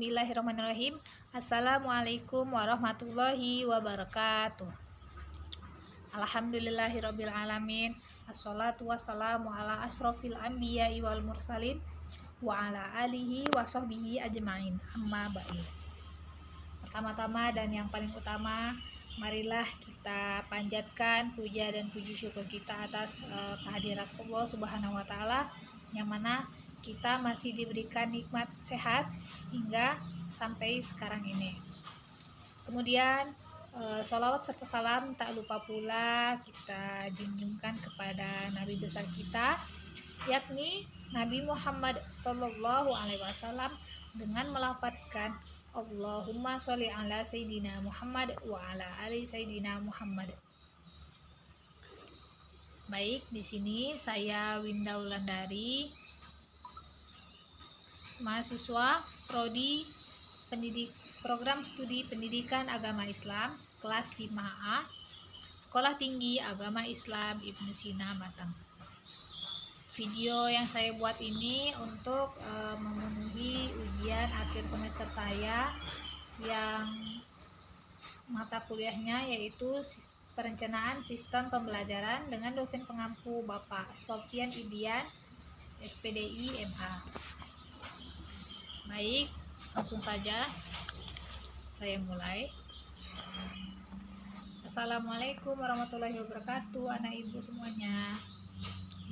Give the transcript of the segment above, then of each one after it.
Bismillahirrahmanirrahim. Assalamualaikum warahmatullahi wabarakatuh. Alhamdulillahirabbil alamin. Assalatu wassalamu ala asrofil anbiya'i wal mursalin wa ala alihi wa sahbihi ajma'in. Amma ba'du. Pertama-tama dan yang paling utama, marilah kita panjatkan puja dan puji syukur kita atas kehadirat Allah Subhanahu wa taala, yang mana kita masih diberikan nikmat sehat hingga sampai sekarang ini. Kemudian sholawat serta salam tak lupa pula kita junjungkan kepada Nabi besar kita, yakni Nabi Muhammad Sallallahu Alaihi Wasallam, dengan melafazkan Allahumma sholli ala Sayyidina Muhammad wa ala ali Sayyidina Muhammad. Baik, di sini saya Winda Wulandari, mahasiswa Prodi Program Studi Pendidikan Agama Islam kelas 5A, Sekolah Tinggi Agama Islam Ibnu Sina, Batang. Video yang saya buat ini untuk memenuhi ujian akhir semester saya yang mata kuliahnya yaitu Perencanaan Sistem Pembelajaran dengan dosen pengampu Bapak Sofyan Idian, SPDI MA. Baik, langsung saja saya mulai. Assalamualaikum warahmatullahi wabarakatuh, anak ibu semuanya.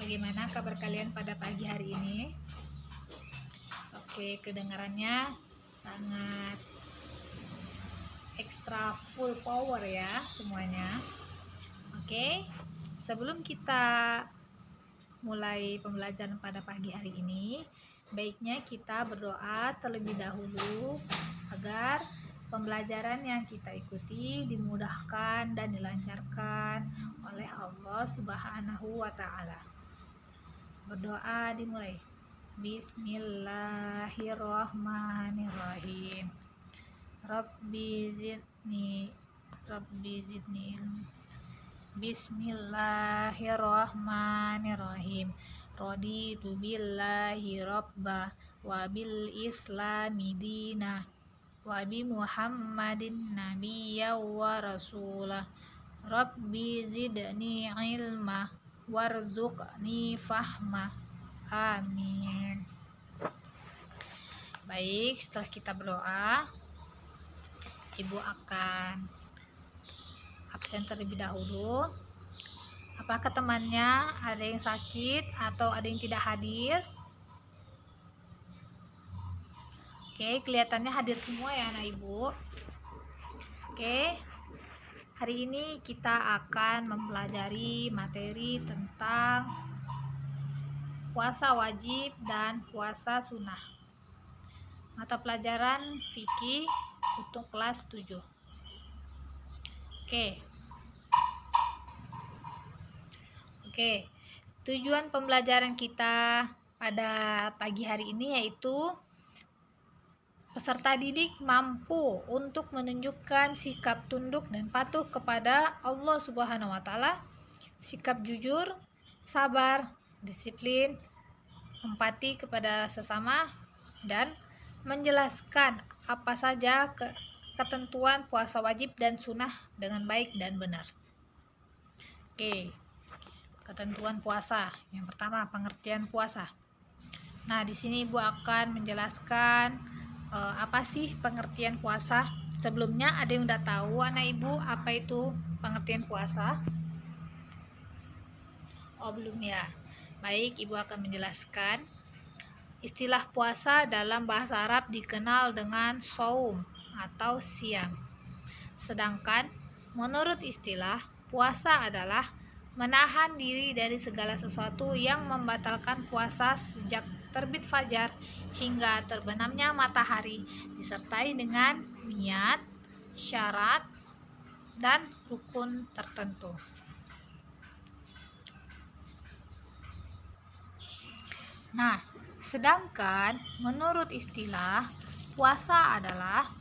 Bagaimana kabar kalian pada pagi hari ini? Oke, kedengarannya sangat extra full power ya semuanya. Oke, sebelum kita mulai pembelajaran pada pagi hari ini, baiknya kita berdoa terlebih dahulu agar pembelajaran yang kita ikuti dimudahkan dan dilancarkan oleh Allah Subhanahu wa taala. Berdoa dimulai. Bismillahirrahmanirrahim. Rabbi zidni ilmi. Bismillahirrahmanirrahim. Raditu billahi rabba wa bil islami dina wa bi Muhammadin nabiyya wa rasulah. Rabbi zidni ilma warzuqni fahma. Amin. Baik, setelah kita berdoa, Ibu akan absen terlebih dahulu. Apakah temannya ada yang sakit atau ada yang tidak hadir? Oke, kelihatannya hadir semua ya anak ibu. Oke, hari ini kita akan mempelajari materi tentang puasa wajib dan puasa sunnah. Mata pelajaran fikih untuk kelas 7. Oke. Tujuan pembelajaran kita pada pagi hari ini yaitu peserta didik mampu untuk menunjukkan sikap tunduk dan patuh kepada Allah Subhanahu wa taala, sikap jujur, sabar, disiplin, empati kepada sesama, dan menjelaskan apa saja ketentuan puasa wajib dan sunnah dengan baik dan benar. Oke, ketentuan puasa. Yang pertama, pengertian puasa. Nah, di sini Ibu akan menjelaskan apa sih pengertian puasa. Sebelumnya ada yang udah tahu anak ibu apa itu pengertian puasa? Oh, belum ya. Baik, Ibu akan menjelaskan. Istilah puasa dalam bahasa Arab dikenal dengan shaum atau siam. Sedangkan menurut istilah, puasa adalah menahan diri dari segala sesuatu yang membatalkan puasa sejak terbit fajar hingga terbenamnya matahari, disertai dengan niat, syarat, dan rukun tertentu. Nah, sedangkan menurut istilah, puasa adalah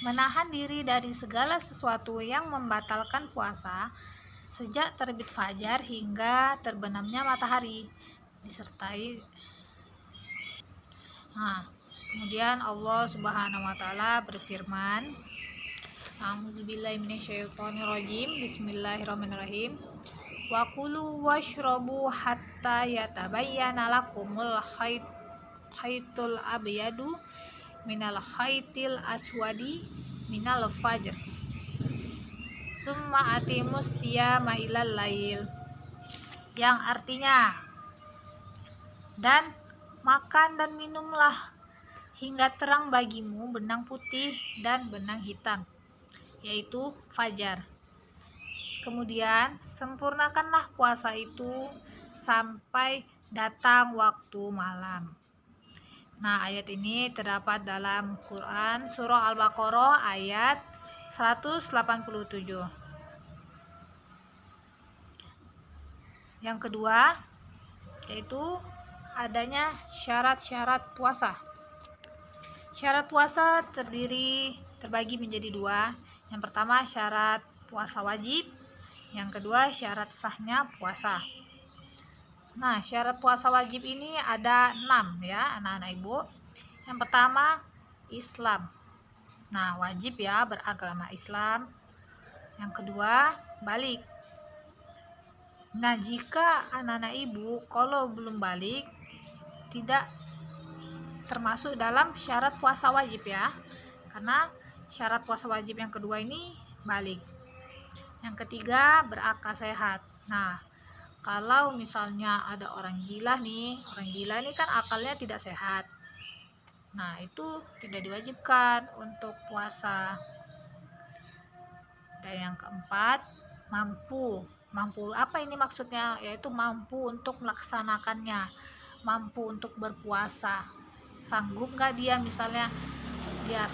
menahan diri dari segala sesuatu yang membatalkan puasa sejak terbit fajar hingga terbenamnya matahari, disertai Kemudian Allah Subhanahu wa taala berfirman, A'udzubillahi minasyaitonirrajim. Bismillahirrahmanirrahim. Wa kulu washrabu hatta yatabayyana lakumul khaytul abyadu minal khaytil aswadi minal fajr. Summa atimus siyama ilal lail. Yang artinya, dan makan dan minumlah hingga terang bagimu benang putih dan benang hitam, yaitu fajar. Kemudian sempurnakanlah puasa itu sampai datang waktu malam. Nah, ayat ini terdapat dalam Quran surah Al-Baqarah ayat 187. Yang kedua yaitu adanya syarat-syarat puasa. Syarat puasa terbagi menjadi dua. Yang pertama syarat puasa wajib, yang kedua syarat sahnya puasa. Nah, syarat puasa wajib ini ada 6 ya anak-anak ibu. Yang pertama Islam. Nah, wajib ya beragama Islam. Yang kedua balik. Nah, jika anak-anak ibu kalau belum balik tidak termasuk dalam syarat puasa wajib ya, karena syarat puasa wajib yang kedua ini balik. Yang ketiga berakal sehat. Nah, kalau misalnya ada orang gila nih kan akalnya tidak sehat, nah itu tidak diwajibkan untuk puasa. Dan yang keempat mampu apa ini maksudnya, yaitu mampu untuk melaksanakannya, mampu untuk berpuasa. Sanggup nggak dia, misalnya dia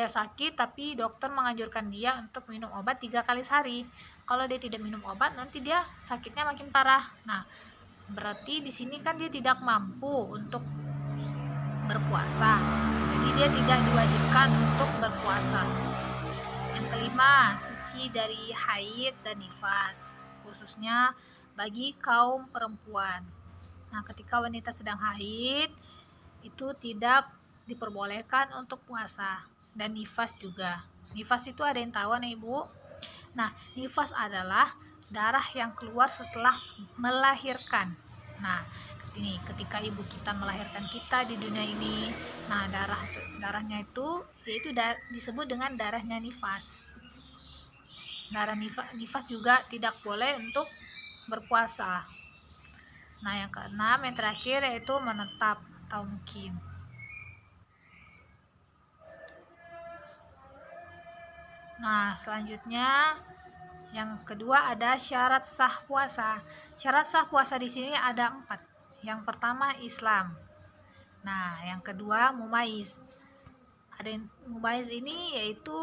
sakit tapi dokter menganjurkan dia untuk minum obat 3 kali sehari. Kalau dia tidak minum obat nanti dia sakitnya makin parah. Nah, berarti di sini kan dia tidak mampu untuk berpuasa, jadi dia tidak diwajibkan untuk berpuasa. Yang kelima, suci dari haid dan nifas, khususnya bagi kaum perempuan. Nah, ketika wanita sedang haid itu tidak diperbolehkan untuk puasa, dan nifas juga. Nifas itu ada yang tahu nih ibu? Nah, nifas adalah darah yang keluar setelah melahirkan. Nah, ini ketika ibu kita melahirkan kita di dunia ini, nah darahnya itu yaitu disebut dengan darahnya nifas. Darah nifas juga tidak boleh untuk berpuasa. Nah, yang keenam, yang terakhir yaitu menetap atau mukim. Nah, selanjutnya yang kedua ada syarat sah puasa. Syarat sah puasa di sini ada 4. Yang pertama Islam. Nah, yang kedua mumaiz. Ada yang mumaiz ini yaitu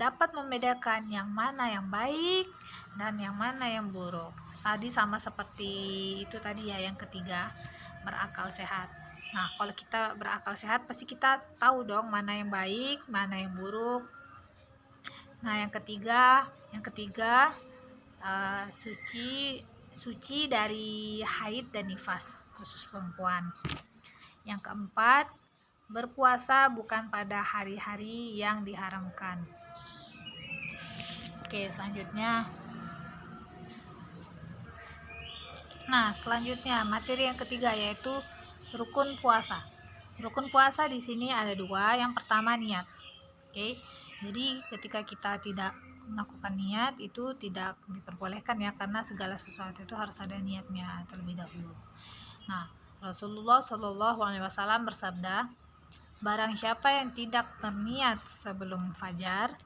dapat membedakan yang mana yang baik dan yang mana yang buruk. Tadi sama seperti itu tadi ya, yang ketiga berakal sehat. Nah, kalau kita berakal sehat pasti kita tahu dong mana yang baik, mana yang buruk. Nah, yang ketiga suci dari haid dan nifas, khusus perempuan. Yang keempat, berpuasa bukan pada hari-hari yang diharamkan. Oke, selanjutnya. Nah, selanjutnya materi yang ketiga yaitu rukun puasa. Rukun puasa di sini ada 2. Yang pertama niat. Oke. Jadi ketika kita tidak melakukan niat itu tidak diperbolehkan ya, karena segala sesuatu itu harus ada niatnya terlebih dahulu. Nah, Rasulullah Shallallahu Alaihi Wasallam bersabda, barang siapa yang tidak berniat sebelum fajar,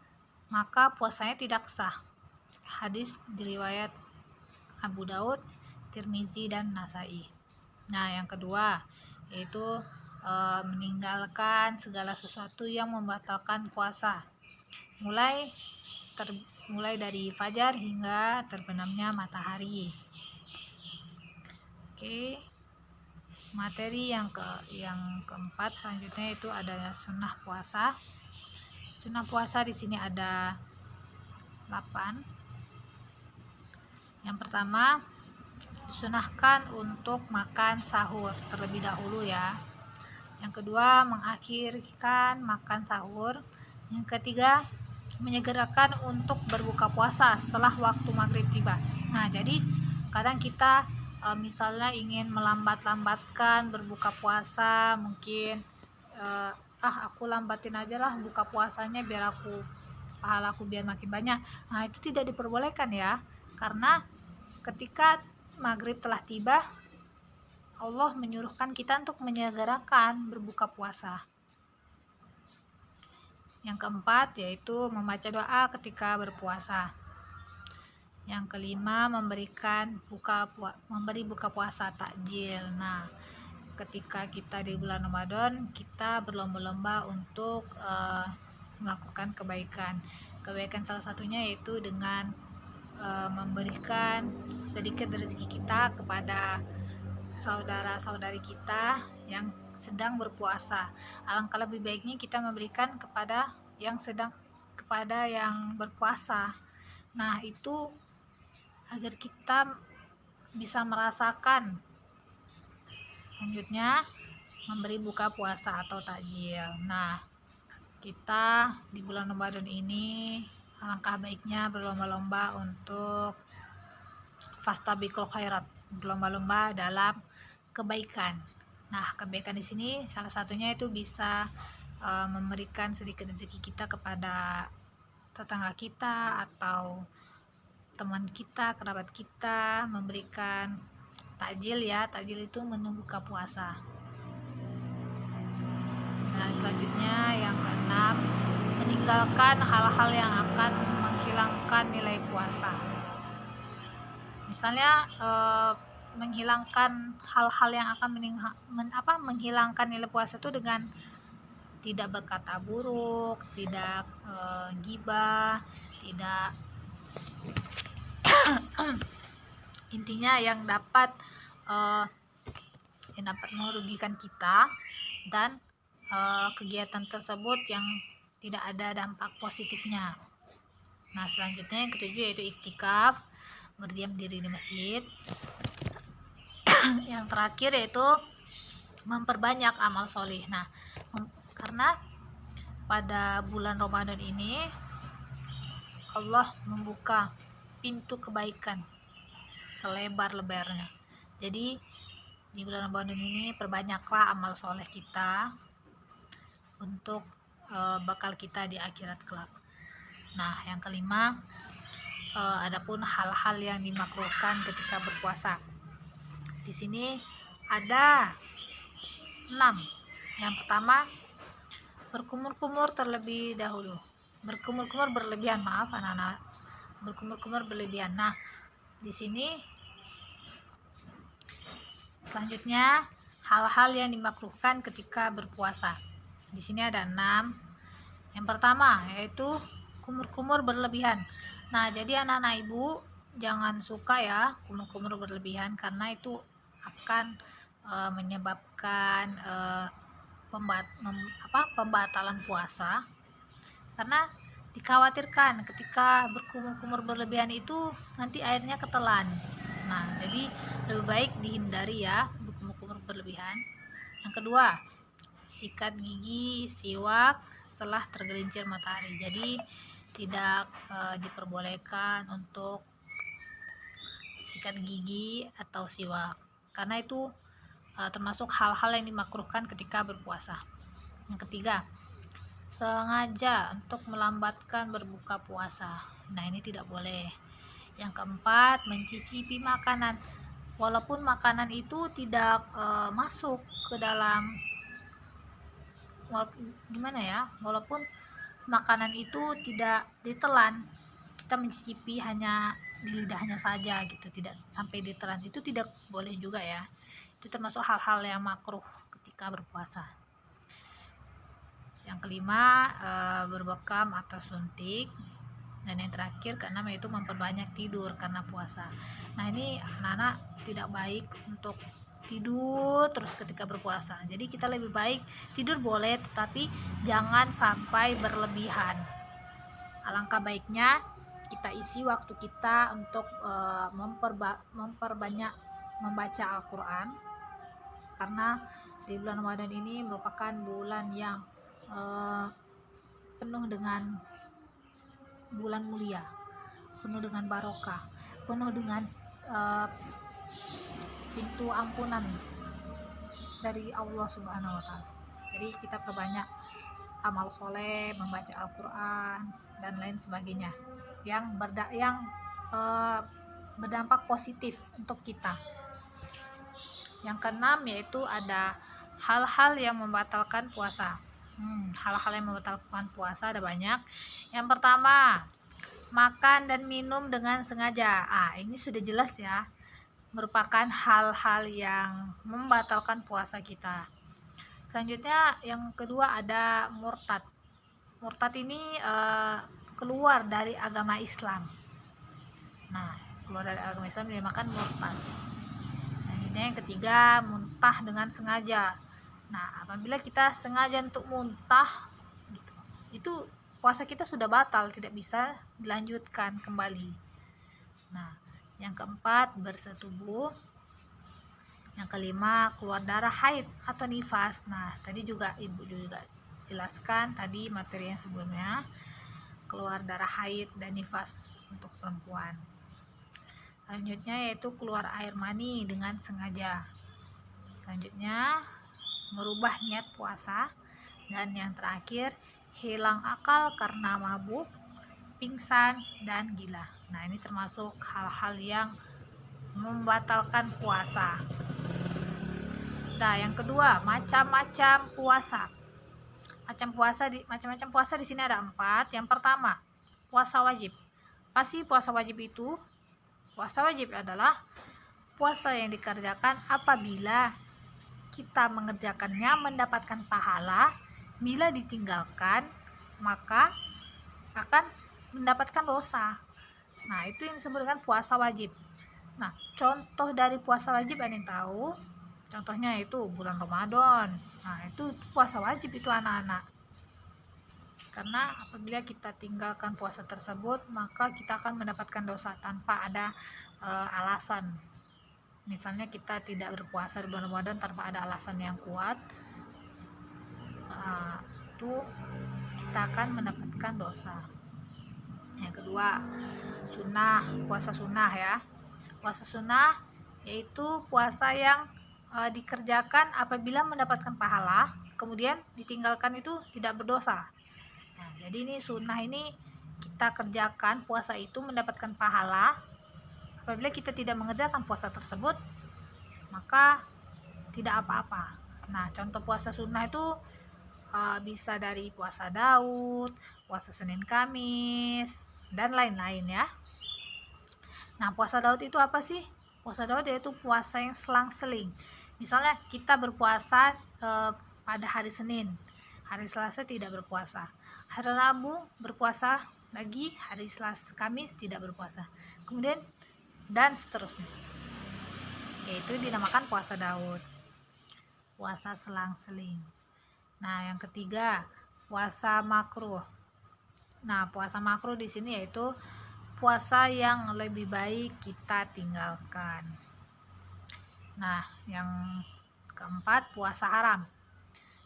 maka puasanya tidak sah. Hadis diriwayat Abu Daud, Tirmizi dan Nasai. Nah, yang kedua yaitu meninggalkan segala sesuatu yang membatalkan puasa, mulai dari fajar hingga terbenamnya matahari. Oke. Materi yang keempat selanjutnya itu adalah sunnah puasa. Sunnah puasa di sini ada 8. Yang pertama, disunahkan untuk makan sahur terlebih dahulu ya. Yang kedua, mengakhirkan makan sahur. Yang ketiga, menyegerakan untuk berbuka puasa setelah waktu maghrib tiba. Nah, jadi kadang kita misalnya ingin melambat-lambatkan berbuka puasa, mungkin aku lambatin aja lah buka puasanya biar pahalaku biar makin banyak. Nah, itu tidak diperbolehkan ya, karena ketika maghrib telah tiba, Allah menyuruhkan kita untuk menyegerakan berbuka puasa. Yang keempat yaitu membaca doa ketika berpuasa. Yang kelima, memberi buka puasa takjil. Nah, ketika kita di bulan Ramadan, kita berlomba-lomba untuk melakukan kebaikan. Kebaikan salah satunya yaitu dengan memberikan sedikit rezeki kita kepada saudara-saudari kita yang sedang berpuasa. Alangkah lebih baiknya kita memberikan kepada yang berpuasa. Nah, itu agar kita bisa merasakan. Selanjutnya, memberi buka puasa atau takjil. Nah, kita di bulan Ramadan ini alangkah baiknya berlomba-lomba untuk fastabiqul khairat, berlomba-lomba dalam kebaikan. Nah, kebaikan di sini salah satunya itu bisa memberikan sedikit rezeki kita kepada tetangga kita atau teman kita, kerabat kita, memberikan takjil ya. Takjil itu menu buka puasa. Nah, selanjutnya yang keenam, meninggalkan hal-hal yang akan menghilangkan nilai puasa. Misalnya menghilangkan hal-hal yang akan menghilangkan nilai puasa itu dengan tidak berkata buruk, tidak gibah, tidak intinya yang dapat merugikan kita, dan kegiatan tersebut yang tidak ada dampak positifnya. Nah, selanjutnya yang ketujuh yaitu iktikaf, berdiam diri di masjid. Yang terakhir yaitu memperbanyak amal solih. Nah, karena pada bulan Ramadan ini Allah membuka pintu kebaikan selebar-lebarnya. Jadi di bulan Ramadan ini perbanyaklah amal soleh kita untuk bakal kita di akhirat kelak. Nah, yang kelima, adapun hal-hal yang dimakruhkan ketika berpuasa. Di sini ada 6. Yang pertama, berkumur-kumur terlebih dahulu. Berkumur-kumur berlebihan, maaf anak-anak. Berkumur-kumur berlebihan. Nah, di sini selanjutnya hal-hal yang dimakruhkan ketika berpuasa. Di sini ada 6. Yang pertama yaitu kumur-kumur berlebihan. Nah, jadi anak-anak ibu jangan suka ya kumur-kumur berlebihan, karena itu akan menyebabkan pembatalan puasa, karena dikhawatirkan ketika berkumur-kumur berlebihan itu nanti airnya ketelan. Nah, jadi lebih baik dihindari ya berkumur-kumur berlebihan. Yang kedua, sikat gigi, siwak setelah tergelincir matahari. Jadi tidak diperbolehkan untuk sikat gigi atau siwak, karena itu termasuk hal-hal yang dimakruhkan ketika berpuasa. Yang ketiga, sengaja untuk melambatkan berbuka puasa. Nah, ini tidak boleh. Yang keempat, mencicipi makanan walaupun makanan itu tidak masuk ke dalam, walaupun makanan itu tidak ditelan, kita mencicipi hanya di lidahnya saja gitu, tidak sampai ditelan, itu tidak boleh juga ya. Itu termasuk hal-hal yang makruh ketika berpuasa. Yang kelima, berbekam atau suntik. Dan yang terakhir, keenam yaitu memperbanyak tidur karena puasa. Nah, ini anak-anak tidak baik untuk tidur terus ketika berpuasa. Jadi kita lebih baik tidur boleh, tetapi jangan sampai berlebihan. Alangkah baiknya kita isi waktu kita untuk memperbanyak membaca Al-Quran, karena di bulan Ramadan ini merupakan bulan yang penuh dengan bulan mulia, penuh dengan barokah, penuh dengan pintu ampunan dari Allah Subhanahu wa Ta'ala. Jadi kita perbanyak amal soleh, membaca Al-Quran dan lain sebagainya yang berdampak positif untuk kita. Yang keenam yaitu ada hal-hal yang membatalkan puasa. Hal-hal yang membatalkan puasa ada banyak. Yang pertama, makan dan minum dengan sengaja. Ini sudah jelas ya, merupakan hal-hal yang membatalkan puasa kita. Selanjutnya yang kedua ada murtad. Murtad ini keluar dari agama Islam. Nah, keluar dari agama Islam dinamakan murtad. Selanjutnya yang ketiga, muntah dengan sengaja. Nah, apabila kita sengaja untuk muntah gitu, itu puasa kita sudah batal, tidak bisa dilanjutkan kembali. Nah, yang keempat, bersetubuh. Yang kelima, keluar darah haid atau nifas. Nah, tadi juga ibu juga jelaskan tadi materi yang sebelumnya, keluar darah haid dan nifas untuk perempuan. Selanjutnya yaitu keluar air mani dengan sengaja. Selanjutnya merubah niat puasa. Dan yang terakhir, hilang akal karena mabuk, pingsan, dan gila. Nah, ini termasuk hal-hal yang membatalkan puasa. Nah, yang kedua, macam-macam puasa. Macam-macam puasa di sini ada 4. Yang pertama, puasa wajib. Pasti puasa wajib itu? Puasa wajib adalah puasa yang dikerjakan apabila kita mengerjakannya mendapatkan pahala, bila ditinggalkan maka akan mendapatkan dosa. Nah, itu yang disebut dengan puasa wajib. Nah, contoh dari puasa wajib ada yang tahu? Contohnya itu bulan Ramadan. Nah, itu puasa wajib itu anak-anak. Karena apabila kita tinggalkan puasa tersebut, maka kita akan mendapatkan dosa tanpa ada alasan. Misalnya kita tidak berpuasa di bulan Ramadan tanpa ada alasan yang kuat, itu kita akan mendapatkan dosa. Yang kedua, puasa sunnah ya. Puasa sunnah yaitu puasa yang dikerjakan apabila mendapatkan pahala, kemudian ditinggalkan itu tidak berdosa. Nah, jadi ini sunnah ini kita kerjakan puasa itu mendapatkan pahala. Apabila kita tidak mengerjakan puasa tersebut, maka tidak apa-apa. Nah, contoh puasa sunnah itu bisa dari puasa Daud, puasa Senin Kamis, dan lain-lain ya. Nah, puasa Daud itu apa sih? Puasa Daud yaitu puasa yang selang-seling. Misalnya kita berpuasa pada hari Senin, hari Selasa tidak berpuasa, hari Rabu berpuasa lagi, hari Selasa Kamis tidak berpuasa, kemudian dan seterusnya. Yaitu dinamakan puasa Daud, puasa selang-seling. Nah, yang ketiga, puasa makruh. Nah, puasa makruh di sini yaitu puasa yang lebih baik kita tinggalkan. Nah, yang keempat, puasa haram,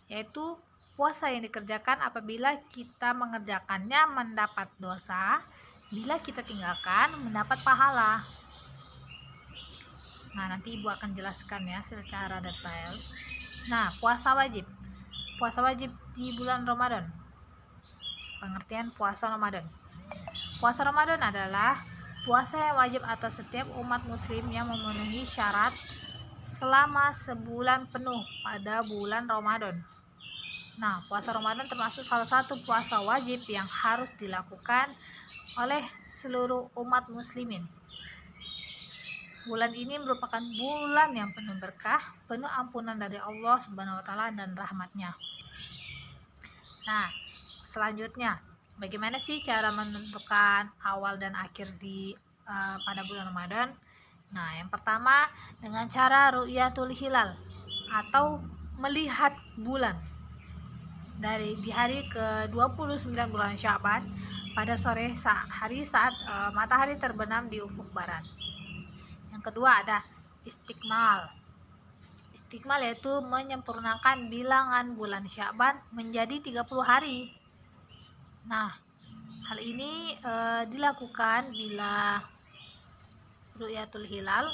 yaitu puasa yang dikerjakan apabila kita mengerjakannya mendapat dosa, bila kita tinggalkan mendapat pahala. Nah, nanti ibu akan jelaskan ya secara detail. Nah, puasa wajib. Puasa wajib di bulan Ramadan. Pengertian puasa Ramadan. Puasa Ramadan adalah puasa yang wajib atas setiap umat muslim yang memenuhi syarat selama sebulan penuh pada bulan Ramadan. Nah, puasa Ramadan termasuk salah satu puasa wajib yang harus dilakukan oleh seluruh umat muslimin. Bulan ini merupakan bulan yang penuh berkah, penuh ampunan dari Allah Subhanahu wa Ta'ala dan rahmatnya. Nah, selanjutnya, bagaimana sih cara menentukan awal dan akhir pada bulan Ramadan? Nah, yang pertama dengan cara ru'yatul hilal atau melihat bulan di hari ke-29 bulan Sya'ban pada sore hari saat matahari terbenam di ufuk barat. Yang kedua ada istiqmal. Istikmal yaitu menyempurnakan bilangan bulan Sya'ban menjadi 30 hari. Nah, hal ini dilakukan bila ru'yatul hilal